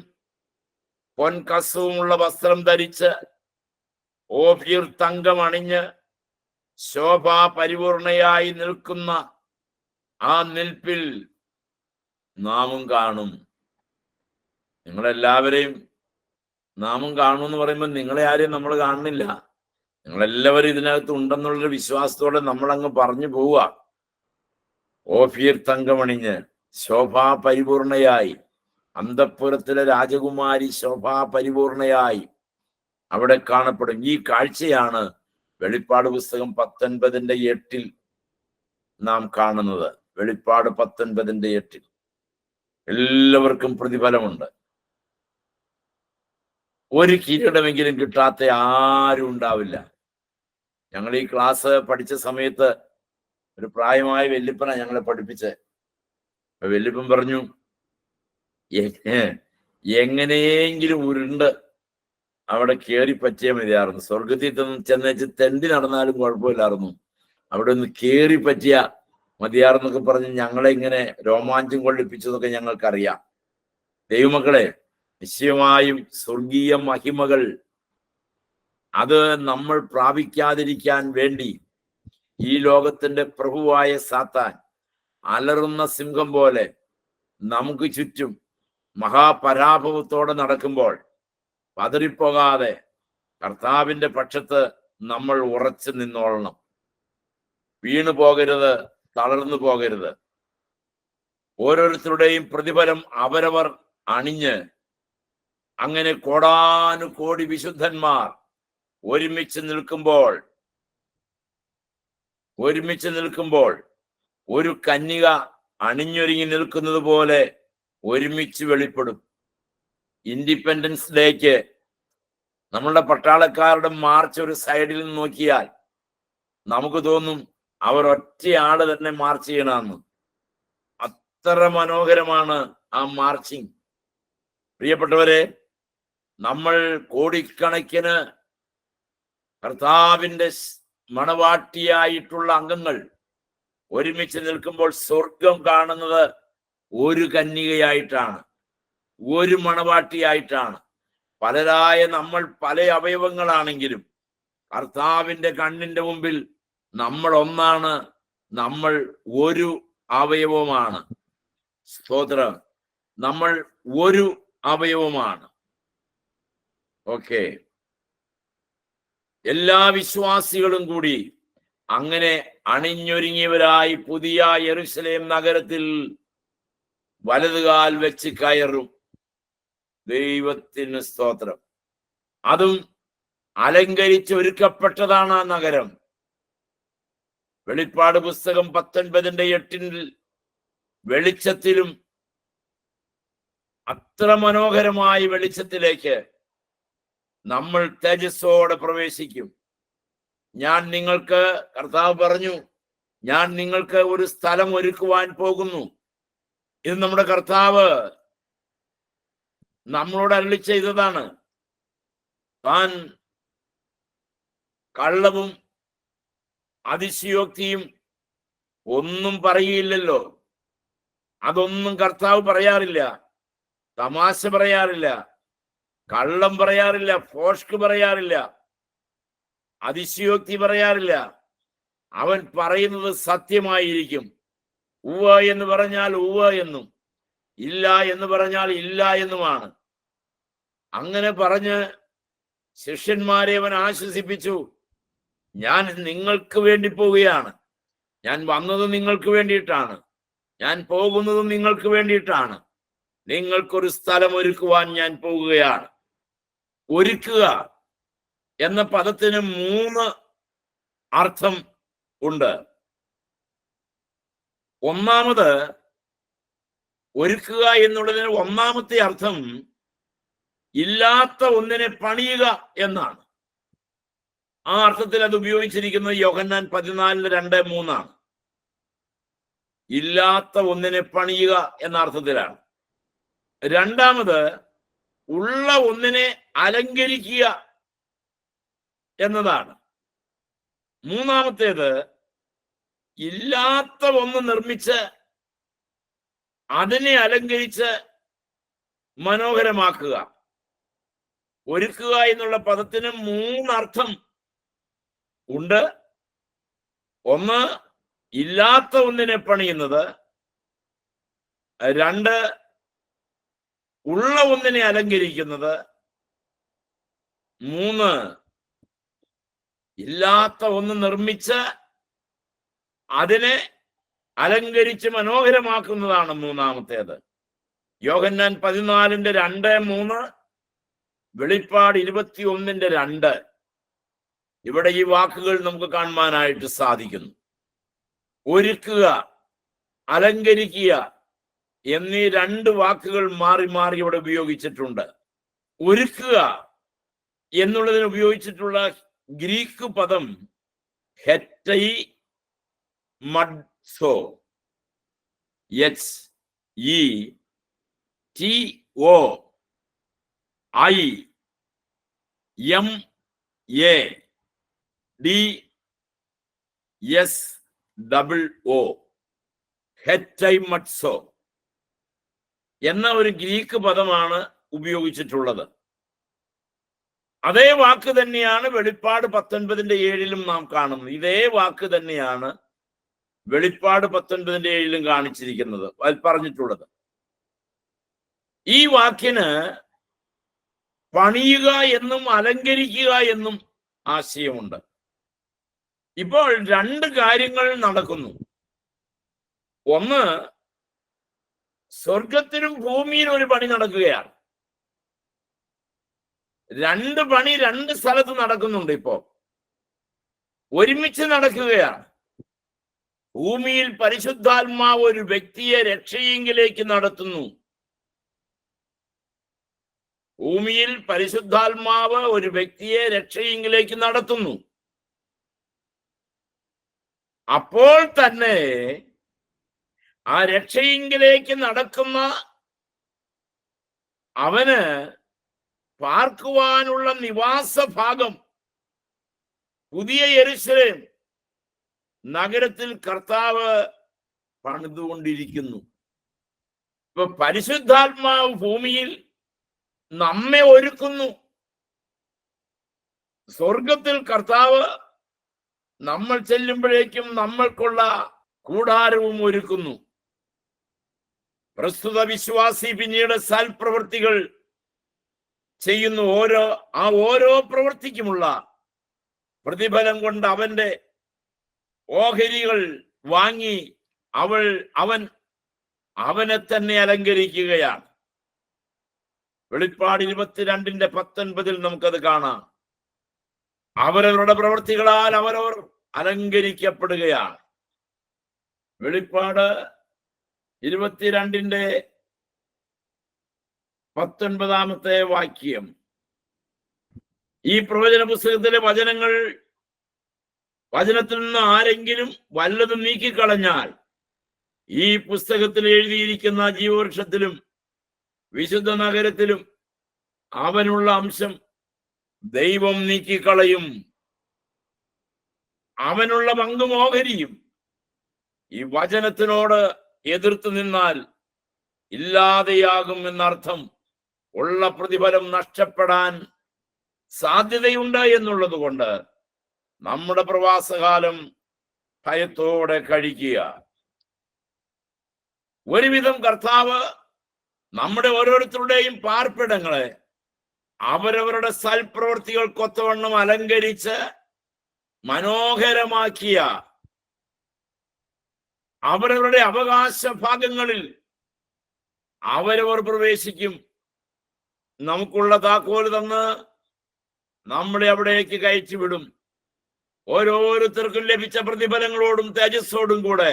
പൊൻകസവുമുള്ള വസ്ത്രം ധരിച്ച് ഓഫീർ തങ്കമണിഞ്ഞ് ശോഭാ പരിപൂർണയായി നിൽക്കുന്ന ആ നിൽപ്പിൽ നാമും കാണും. നിങ്ങളെല്ലാവരെയും നാമും കാണും എന്ന് പറയുമ്പോൾ നിങ്ങളെ ആരെയും നമ്മൾ കാണുന്നില്ല. നിങ്ങളെല്ലാവരും ഇതിനകത്ത് ഉണ്ടെന്നുള്ളൊരു വിശ്വാസത്തോടെ നമ്മൾ അങ്ങ് പറഞ്ഞു പോവുക. ഓഫീർ തങ്കമണിഞ്ഞ് ശോഭാ പരിപൂർണയായി, അന്തഃപുരത്തിലെ രാജകുമാരി ശോഭാ പരിപൂർണയായി അവിടെ കാണപ്പെടും. ഈ കാഴ്ചയാണ് വെളിപ്പാട് പുസ്തകം 19:8 നാം കാണുന്നത്. വെളിപ്പാട് 19:8 എല്ലാവർക്കും പ്രതിഫലമുണ്ട്. ഒരു കിരീടമെങ്കിലും കിട്ടാത്ത ആരും ഉണ്ടാവില്ല. ഞങ്ങൾ ഈ ക്ലാസ് പഠിച്ച സമയത്ത് ഒരു പ്രായമായ വല്യപ്പന ഞങ്ങളെ പഠിപ്പിച്ച്. വല്യപ്പൻ പറഞ്ഞു, എങ്ങനെയെങ്കിലും ഉരുണ്ട് അവിടെ കയറി പറ്റിയാൽ മതിയായിരുന്നു. സ്വർഗത്തിൽ ചെന്നേച്ച് തെണ്ടി നടന്നാലും കുഴപ്പമില്ലായിരുന്നു, അവിടെ ഒന്ന് കയറി പറ്റിയ മതിയാർന്നൊക്കെ പറഞ്ഞ് ഞങ്ങളെ ഇങ്ങനെ രോമാഞ്ചം കൊള്ളിപ്പിച്ചതൊക്കെ ഞങ്ങൾക്കറിയാം. ദൈവമക്കളെ, നിശ്ചയമായും സ്വർഗീയ മഹിമകൾ അത് നമ്മൾ പ്രാപിക്കാതിരിക്കാൻ വേണ്ടി ഈ ലോകത്തിന്റെ പ്രഭുവായ സാത്താൻ അലറുന്ന സിംഹം പോലെ നമുക്ക് ചുറ്റും മഹാപരാഭവത്തോടെ നടക്കുമ്പോൾ പതറിപ്പോകാതെ കർത്താവിന്റെ പക്ഷത്ത് നമ്മൾ ഉറച്ചു നിന്നോളണം. വീണു പോകരുത്, തളർന്നു പോകരുത്. ഓരോരുത്തരുടെയും പ്രതിഫലം അവരവർ അണിഞ്ഞ് അങ്ങനെ കോടാനുകോടി വിശുദ്ധന്മാർ ഒരുമിച്ച് നിൽക്കുമ്പോൾ ഒരു കന്യക അണിഞ്ഞൊരുങ്ങി നിൽക്കുന്നത് പോലെ ഒരുമിച്ച് വെളിപ്പെടും. ഇൻഡിപെൻഡൻസ് ഡേക്ക് നമ്മളുടെ പട്ടാളക്കാരുടെ മാർച്ച് ഒരു സൈഡിൽ നിന്ന് നോക്കിയാൽ നമുക്ക് തോന്നും അവർ ഒറ്റയാള് തന്നെ മാർച്ച് ചെയ്യണമെന്ന്. അത്ര മനോഹരമാണ് ആ മാർച്ചിങ്. പ്രിയപ്പെട്ടവരെ, നമ്മൾ കോടിക്കണക്കിന് കർത്താവിന്റെ മണവാട്ടിയായിട്ടുള്ള അംഗങ്ങൾ ഒരുമിച്ച് നിൽക്കുമ്പോൾ സ്വർഗം കാണുന്നത് ഒരു കന്യകയായിട്ടാണ്, ഒരു മണവാട്ടിയായിട്ടാണ്. പലരായ നമ്മൾ പല അവയവങ്ങളാണെങ്കിലും കർത്താവിന്റെ കണ്ണിന്റെ മുമ്പിൽ നമ്മൾ ഒന്നാണ്, നമ്മൾ ഒരു അവയവമാണ്. സ്തോത്രം. നമ്മൾ ഒരു അവയവമാണ്. ഓക്കെ, എല്ലാ വിശ്വാസികളും കൂടി അങ്ങനെ അണിഞ്ഞൊരുങ്ങിയവരായി പുതിയ യെരുശലേം നഗരത്തിൽ വലതുകാൽ വെച്ച് കയറും. ദൈവത്തിന് സ്തോത്രം. അതും അലങ്കരിച്ചൊരുക്കപ്പെട്ടതാണ് ആ നഗരം. വെളിപ്പാട് പുസ്തകം 19:8 വെളിച്ചത്തിലും അത്ര മനോഹരമായ വെളിച്ചത്തിലേക്ക് നമ്മൾ തേജസ്സോടെ പ്രവേശിക്കും. കർത്താവ് പറഞ്ഞു, ഞാൻ നിങ്ങൾക്ക് ഒരു സ്ഥലം ഒരുക്കുവാൻ പോകുന്നു. ഇത് നമ്മുടെ കർത്താവ് നമ്മളോട് അരുളി ചെയ്തതാണ്. താൻ കള്ളവും അതിശയോക്തിയും ഒന്നും പറയില്ലല്ലോ. അതൊന്നും കർത്താവ് പറയാറില്ല. തമാശ പറയാറില്ല, കള്ളം പറയാറില്ല, ഫോഷ്ക്ക് പറയാറില്ല, അതിശയോക്തി പറയാറില്ല. അവൻ പറയുന്നത് സത്യമായിരിക്കും. ഉവ്വ എന്ന് പറഞ്ഞാൽ ഉവ്വ എന്നും, ഇല്ല എന്ന് പറഞ്ഞാൽ ഇല്ല എന്നുമാണ്. അങ്ങനെ പറഞ്ഞ് ശിഷ്യന്മാരെ അവൻ ആശ്വസിപ്പിച്ചു. ഞാൻ നിങ്ങൾക്ക് വേണ്ടി പോവുകയാണ്, ഞാൻ വന്നത് നിങ്ങൾക്ക് വേണ്ടിയിട്ടാണ്, ഞാൻ പോകുന്നതും നിങ്ങൾക്ക് വേണ്ടിയിട്ടാണ്. നിങ്ങൾക്കൊരു സ്ഥലം ഒരുക്കുവാൻ ഞാൻ പോകുകയാണ്. ഒരുക്കുക എന്ന പദത്തിന് 3 അർത്ഥം ഉണ്ട്. ഒന്നാമത്, ഒരുക്കുക എന്നുള്ളതിന് ഒന്നാമത്തെ അർത്ഥം ഇല്ലാത്ത ഒന്നിനെ പണിയുക എന്നാണ്. ആ അർത്ഥത്തിൽ അത് ഉപയോഗിച്ചിരിക്കുന്നത് യോഹന്നാൻ 14:2-3 ആണ്. ഇല്ലാത്ത ഒന്നിനെ പണിയുക എന്ന അർത്ഥത്തിലാണ്. രണ്ടാമത്, ഉള്ള ഒന്നിനെ അലങ്കരിക്കുക എന്നതാണ്. മൂന്നാമത്തേത്, ഇല്ലാത്ത ഒന്ന് നിർമ്മിച്ച് അതിനെ അലങ്കരിച്ച് മനോഹരമാക്കുക. ഒരുക്കുക എന്നുള്ള പദത്തിന് 3 അർത്ഥം ഉണ്ട്. ഒന്ന്, ഇല്ലാത്ത ഒന്നിനെ പണിയുന്നത്. 2, ഉള്ള ഒന്നിനെ അലങ്കരിക്കുന്നത്. 3, ഇല്ലാത്ത ഒന്ന് നിർമ്മിച്ച് അതിനെ അലങ്കരിച്ച് മനോഹരമാക്കുന്നതാണ് മൂന്നാമത്തേത്. യോഹന്നാൻ 14:2-3, വെളിപ്പാട് 21:2. ഇവിടെ ഈ വാക്കുകൾ നമുക്ക് കാണുവാനായിട്ട് സാധിക്കുന്നു. ഒരുക്കുക, അലങ്കരിക്കുക എന്നീ 2 വാക്കുകൾ മാറി മാറി ഇവിടെ ഉപയോഗിച്ചിട്ടുണ്ട്. ഒരുക്കുക എന്നുള്ളതിന് ഉപയോഗിച്ചിട്ടുള്ള ഗ്രീക്ക് പദം ഹെറ്റൈ മഡ്സോ, HETIMADSO, ഹെറ്റൈമഡ്സോ എന്ന ഒരു ഗ്രീക്ക് പദമാണ് ഉപയോഗിച്ചിട്ടുള്ളത്. അതേ വാക്ക് തന്നെയാണ് വെളിപ്പാട് 19:7 നാം കാണുന്നത്. ഇതേ വാക്ക് തന്നെയാണ് വെളിപ്പാട് 19:7 കാണിച്ചിരിക്കുന്നത്, പറഞ്ഞിട്ടുള്ളത്. ഈ വാക്കിന് പണിയുക എന്നും അലങ്കരിക്കുക എന്നും ആശയമുണ്ട്. ഇപ്പോൾ 2 കാര്യങ്ങൾ നടക്കുന്നു. ഒന്ന്, സ്വർഗത്തിലും ഭൂമിയിലും ഒരു പണി നടക്കുകയാണ്. 2 പണി 2 സ്ഥലത്ത് നടക്കുന്നുണ്ട്. ഇപ്പോ ഒരുമിച്ച് നടക്കുകയാണ്. ഭൂമിയിൽ പരിശുദ്ധാത്മാവ് ഒരു വ്യക്തിയെ രക്ഷയെങ്കിലേക്ക് നടത്തുന്നു. ഭൂമിയിൽ പരിശുദ്ധാത്മാവ് ഒരു വ്യക്തിയെ രക്ഷയെങ്കിലേക്ക് നടത്തുന്നു. അപ്പോൾ തന്നെ ആ രക്ഷയെങ്കിലേക്ക് നടക്കുന്ന അവന് പാർക്കുവാനുള്ള നിവാസ ഭാഗം പുതിയ യെരൂശലേം നഗരത്തിൽ കർത്താവ് പണിതുകൊണ്ടിരിക്കുന്നു. ഇപ്പൊ പരിശുദ്ധാത്മാവ് ഭൂമിയിൽ നമ്മെ ഒരുക്കുന്നു. സ്വർഗത്തിൽ കർത്താവ് നമ്മൾ ചെല്ലുമ്പോഴേക്കും നമ്മൾക്കുള്ള കൂടാരവും ഒരുക്കുന്നു. പ്രസ്തുത വിശ്വാസി പിന്നീട് സൽപ്രവൃത്തികൾ ചെയ്യുന്നു. ഓരോ പ്രവൃത്തിക്കുമുള്ള പ്രതിഫലം കൊണ്ട് അവന്റെ ഓഹരികൾ വാങ്ങി അവനെ തന്നെ അലങ്കരിക്കുകയാണ്. വെളിപ്പാട് 22:19 നമുക്കത് കാണാം. അവരവരുടെ പ്രവൃത്തികളാൽ അവരവർ അലങ്കരിക്കപ്പെടുകയാണ്. വെളിപ്പാട് 22:19 വാക്യം. ഈ പ്രവചന പുസ്തകത്തിലെ വചനത്തിൽ നിന്ന് ആരെങ്കിലും വല്ലതും നീക്കിക്കളഞ്ഞാൽ ഈ പുസ്തകത്തിൽ എഴുതിയിരിക്കുന്ന ജീവവൃക്ഷത്തിലും വിശുദ്ധ നഗരത്തിലും അവനുള്ള അംശം ദൈവം നീക്കിക്കളയും. അവനുള്ള പങ്കും ഓഹരിയും ഈ വചനത്തിനോട് എതിർത്ത് നിന്നാൽ ഇല്ലാതെയാകും എന്നർത്ഥം. ഉള്ള പ്രതിഫലം നഷ്ടപ്പെടാൻ സാധ്യതയുണ്ട് എന്നുള്ളത് കൊണ്ട് നമ്മുടെ പ്രവാസകാലം ഭയത്തോടെ കഴിക്കുക. ഒരുവിധം കർത്താവ് നമ്മുടെ ഓരോരുത്തരുടെയും പാർപ്പിടങ്ങളെ അവരവരുടെ സൽപ്രവൃത്തികൾക്കൊത്തവണ്ണം അലങ്കരിച്ച് മനോഹരമാക്കിയ അവരവരുടെ അവകാശ ഭാഗങ്ങളിൽ അവരവർ പ്രവേശിക്കും. നമുക്കുള്ള താക്കോൽ തന്ന് നമ്മളെ അവിടേക്ക് കയറ്റിവിടും. ഓരോരുത്തർക്കും ലഭിച്ച പ്രതിഫലങ്ങളോടും തേജസ്സോടും കൂടെ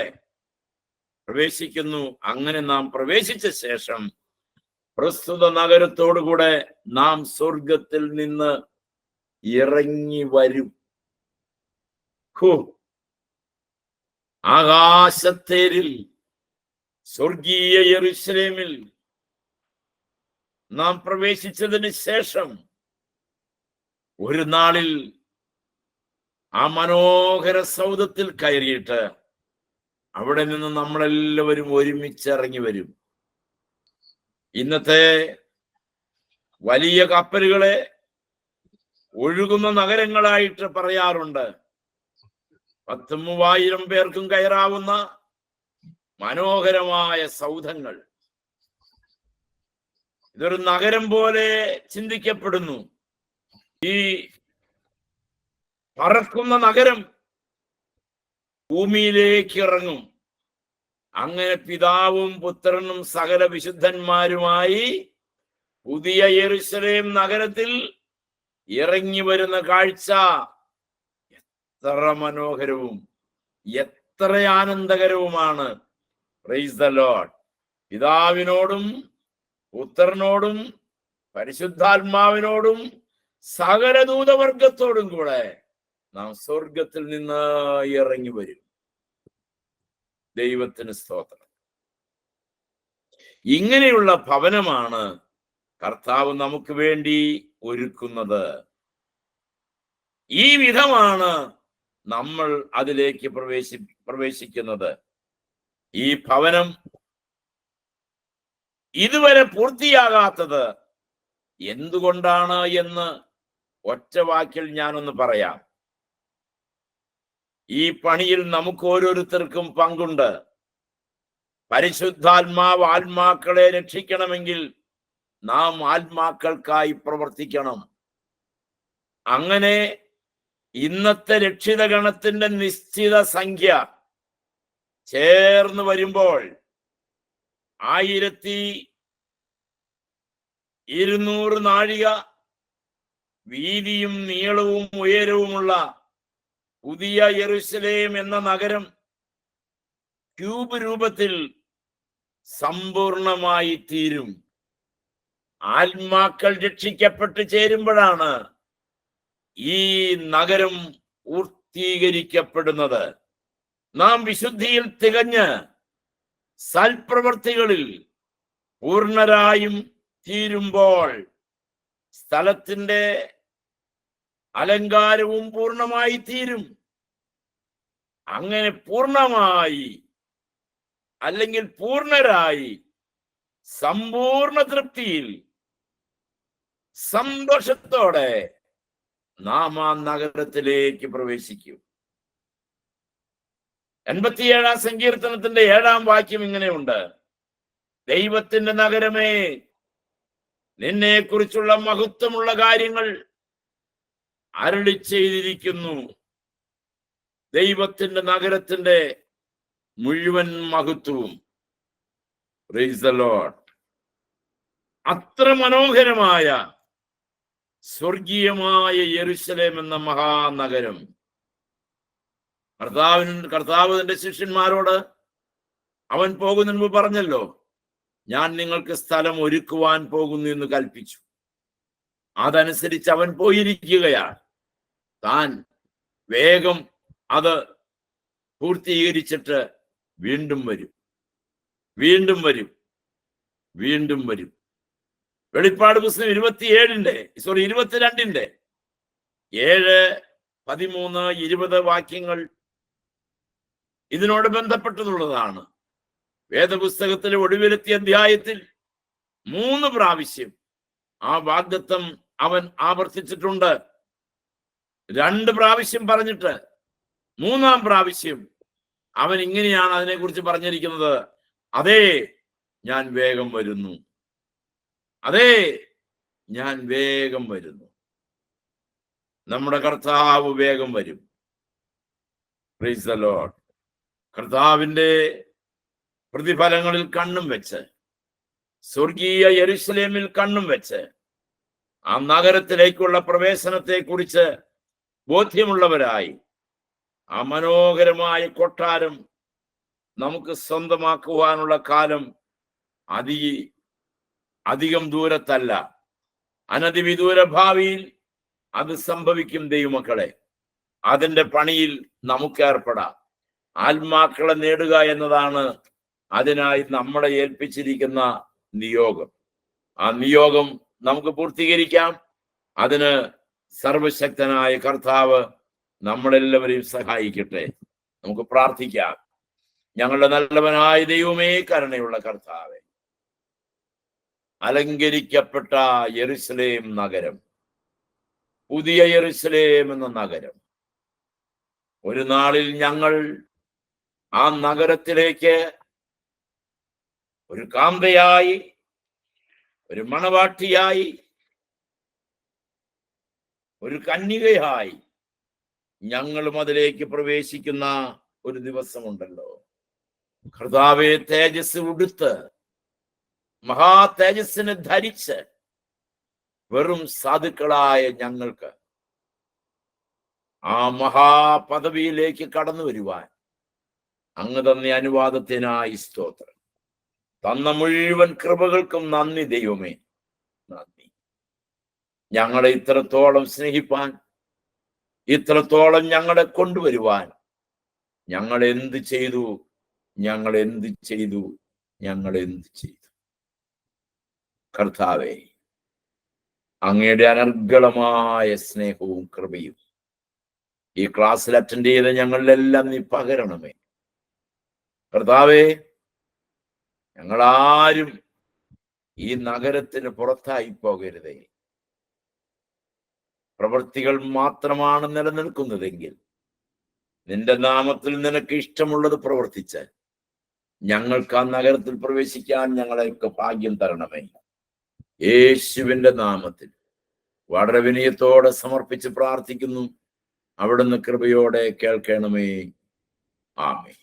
പ്രവേശിക്കുന്നു. അങ്ങനെ നാം പ്രവേശിച്ച ശേഷം പ്രസ്തുത നഗരത്തോടുകൂടെ നാം സ്വർഗത്തിൽ നിന്ന് ഇറങ്ങി വരും. ആകാശത്തേരിൽ സ്വർഗീയ യെരൂശലേമിൽ നാം പ്രവേശിച്ചതിന് ശേഷം ഒരു നാളിൽ ആ മനോഹര സൗധത്തിൽ കയറിയിട്ട് അവിടെ നിന്ന് നമ്മളെല്ലാവരും ഒരുമിച്ച് ഇറങ്ങി വരും. ഇന്നത്തെ വലിയ കപ്പലുകളെ ഒഴുകുന്ന നഗരങ്ങളായിട്ട് പറയാറുണ്ട്. 10,000 പേർക്കും കയറാവുന്ന മനോഹരമായ സൗധങ്ങൾ. ഇതൊരു നഗരം പോലെ ചിന്തിക്കപ്പെടുന്നു. ഈ പറക്കുന്ന നഗരം ഭൂമിയിലേക്ക് ഇറങ്ങും. അങ്ങനെ പിതാവും പുത്രനും സകല വിശുദ്ധന്മാരുമായി പുതിയ യെരൂശലേം നഗരത്തിൽ ഇറങ്ങി വരുന്ന കാഴ്ച എത്ര മനോഹരവും എത്ര ആനന്ദകരവുമാണ്. Praise the lord. പിതാവിനോടും പുത്രനോടും പരിശുദ്ധാത്മാവിനോടും സകല ദൂതവർഗത്തോടും കൂടെ നാം സ്വർഗത്തിൽ നിന്ന് ഇറങ്ങി വരും. ദൈവത്തിന് സ്തോത്രം. ഇങ്ങനെയുള്ള ഭവനമാണ് കർത്താവ് നമുക്ക് വേണ്ടി ഒരുക്കുന്നത്. ഈ വിധമാണ് നമ്മൾ അതിലേക്ക് പ്രവേശിക്കുന്നത്. ഈ ഭവനം ഇതുവരെ പൂർത്തിയാകാത്തത് എന്തുകൊണ്ടാണ് എന്ന് ഒറ്റ വാക്കിൽ ഞാനൊന്ന് പറയാം. ഈ പണിയിൽ നമുക്ക് ഓരോരുത്തർക്കും പങ്കുണ്ട്. പരിശുദ്ധാത്മാവ് ആത്മാക്കളെ രക്ഷിക്കണമെങ്കിൽ നാം ആത്മാക്കൾക്കായി പ്രവർത്തിക്കണം. അങ്ങനെ ഇന്നത്തെ രക്ഷിതഗണത്തിന്റെ നിശ്ചിത സംഖ്യ ചേർന്ന് വരുമ്പോൾ 1200 നാഴിക വീതിയും നീളവും ഉയരവുമുള്ള പുതിയ യെരൂശലേം എന്ന നഗരം ക്യൂബ് രൂപത്തിൽ സമ്പൂർണമായി തീരും. ആത്മാക്കൾ രക്ഷിക്കപ്പെട്ട് ചേരുമ്പോഴാണ് ഈ നഗരം പൂർത്തീകരിക്കപ്പെടുന്നത്. നാം വിശുദ്ധിയിൽ തികഞ്ഞ് സൽപ്രവൃത്തികളിൽ പൂർണ്ണരായും തീരുമ്പോൾ സ്ഥലത്തിന്റെ അലങ്കാരവും പൂർണ്ണമായി തീരും. അങ്ങനെ പൂർണ്ണമായി അല്ലെങ്കിൽ പൂർണ്ണരായി സമ്പൂർണ്ണ തൃപ്തിയിൽ സന്തോഷത്തോടെ നാം ആ നഗരത്തിലേക്ക് പ്രവേശിക്കും. 87-ാം സങ്കീർത്തനത്തിന്റെ 7-ാം വാക്യം ഇങ്ങനെയുണ്ട്: ദൈവത്തിന്റെ നഗരമേ, നിന്നെ കുറിച്ചുള്ള മഹത്വമുള്ള കാര്യങ്ങൾ അരുളി ചെയ്തിരിക്കുന്നു. ദൈവത്തിന്റെ നഗരത്തിന്റെ മുഴുവൻ മഹത്വവും. Price the Lord. അത്ര മനോഹരമായ സ്വർഗീയമായ യെരൂശലേം എന്ന മഹാനഗരം. കർത്താവ് തന്റെ ശിഷ്യന്മാരോട് അവൻ പോകുന്നതിന് മുമ്പ് പറഞ്ഞല്ലോ, ഞാൻ നിങ്ങൾക്ക് സ്ഥലം ഒരുക്കുവാൻ പോകുന്നു എന്ന് കൽപ്പിച്ചു. അതനുസരിച്ച് അവൻ പോയിരിക്കുകയാണ്. താൻ വേഗം അത് പൂർത്തീകരിച്ചിട്ട് വീണ്ടും വരും. വെളിപ്പാട് പുസ്തകം 22-ന്റെ 7, 13, 20 വാക്യങ്ങൾ ഇതിനോട് ബന്ധപ്പെട്ടുള്ളതാണ്. വേദപുസ്തകത്തിലെ ഒടുവിലത്തെ അധ്യായത്തിൽ 3 പ്രാവശ്യം ആ വാഗ്ദത്തം അവൻ ആവർത്തിച്ചിട്ടുണ്ട്. 2 പ്രാവശ്യം പറഞ്ഞിട്ട് 3-ാം പ്രാവശ്യം അവൻ ഇങ്ങനെയാണ് അതിനെക്കുറിച്ച് പറഞ്ഞിരിക്കുന്നത്: അതേ, ഞാൻ വേഗം വരുന്നു. അതേ, ഞാൻ വേഗം വരുന്നു. നമ്മുടെ കർത്താവ് വേഗം വരും. Price the Lord. കർത്താവിന്റെ പ്രതിഫലങ്ങളിൽ കണ്ണും വെച്ച്, സ്വർഗീയ യെരൂശലേമിൽ കണ്ണും വെച്ച്, ആ നഗരത്തിലേക്കുള്ള പ്രവേശനത്തെ കുറിച്ച് ബോധ്യമുള്ളവരായി ആ മനോഹരമായ കൊട്ടാരം നമുക്ക് സ്വന്തമാക്കുവാനുള്ള കാലം അധികം ദൂരത്തല്ല, അനധിവിദൂര ഭാവിയിൽ അത് സംഭവിക്കും. ദൈവമക്കളെ, അതിന്റെ പണിയിൽ നമുക്ക് ഏർപ്പെടാം. ആത്മാക്കളെ നേടുക എന്നതാണ് അതിനായി നമ്മളെ ഏൽപ്പിച്ചിരിക്കുന്ന നിയോഗം. ആ നിയോഗം നമുക്ക് പൂർത്തീകരിക്കാം. അതിന് സർവശക്തനായ കർത്താവ് നമ്മളെല്ലാവരെയും സഹായിക്കട്ടെ. നമുക്ക് പ്രാർത്ഥിക്കാം. ഞങ്ങളുടെ നല്ലവനായ ദൈവമേ, കരുണയുള്ള കർത്താവേ, അലങ്കരിക്കപ്പെട്ട യെരൂശലേം നഗരം, പുതിയ യെരൂശലേം എന്ന നഗരം, ഒരു നാളിൽ ഞങ്ങൾ ആ നഗരത്തിലേക്ക് ഒരു കാന്തയായി, ഒരു മണവാട്ടിയായി, ഒരു കന്യകയായി ഞങ്ങളും അതിലേക്ക് പ്രവേശിക്കുന്ന ഒരു ദിവസമുണ്ടല്ലോ. കർത്താവേ, തേജസ് ഉടുത്ത്, മഹാ തേജസ്സിനെ ധരിച്ച് വെറും സാധുക്കളായ ഞങ്ങൾക്ക് ആ മഹാപദവിയിലേക്ക് കടന്നു വരുവാൻ അങ്ങ് തന്ന അനുവാദത്തിനായി സ്തോത്രം. തന്ന മുഴുവൻ കൃപകൾക്കും നന്ദി ദൈവമേ, നന്ദി. ഞങ്ങളെ ഇത്രത്തോളം സ്നേഹിപ്പാൻ, ഇത്രത്തോളം ഞങ്ങളെ കൊണ്ടുവരുവാൻ ഞങ്ങൾ എന്ത് ചെയ്തു, ഞങ്ങൾ എന്ത് ചെയ്തു, ഞങ്ങൾ എന്ത് ചെയ്തു? കർത്താവേ, അങ്ങയുടെ അനർഗളമായ സ്നേഹവും കൃപയും ഈ ക്ലാസ്സിൽ അറ്റൻഡ് ചെയ്ത ഞങ്ങളിലെല്ലാം നീ പകരണമേ. കർത്താവേ, ഞങ്ങളാരും ഈ നഗരത്തിന് പുറത്തായി പോകരുതേ. പ്രവൃത്തികൾ മാത്രമാണ് നിലനിൽക്കുന്നതെങ്കിൽ നിന്റെ നാമത്തിൽ നിനക്ക് ഇഷ്ടമുള്ളത് പ്രവർത്തിച്ച് ഞങ്ങൾക്ക് ആ നഗരത്തിൽ പ്രവേശിക്കാൻ ഞങ്ങളെയൊക്കെ ഭാഗ്യം തരണമേ. യേശുവിന്റെ നാമത്തിൽ വളരെ വിനയത്തോടെ സമർപ്പിച്ച് പ്രാർത്ഥിക്കുന്നു. അവിടുന്ന് കൃപയോടെ കേൾക്കണമേ. ആമേൻ.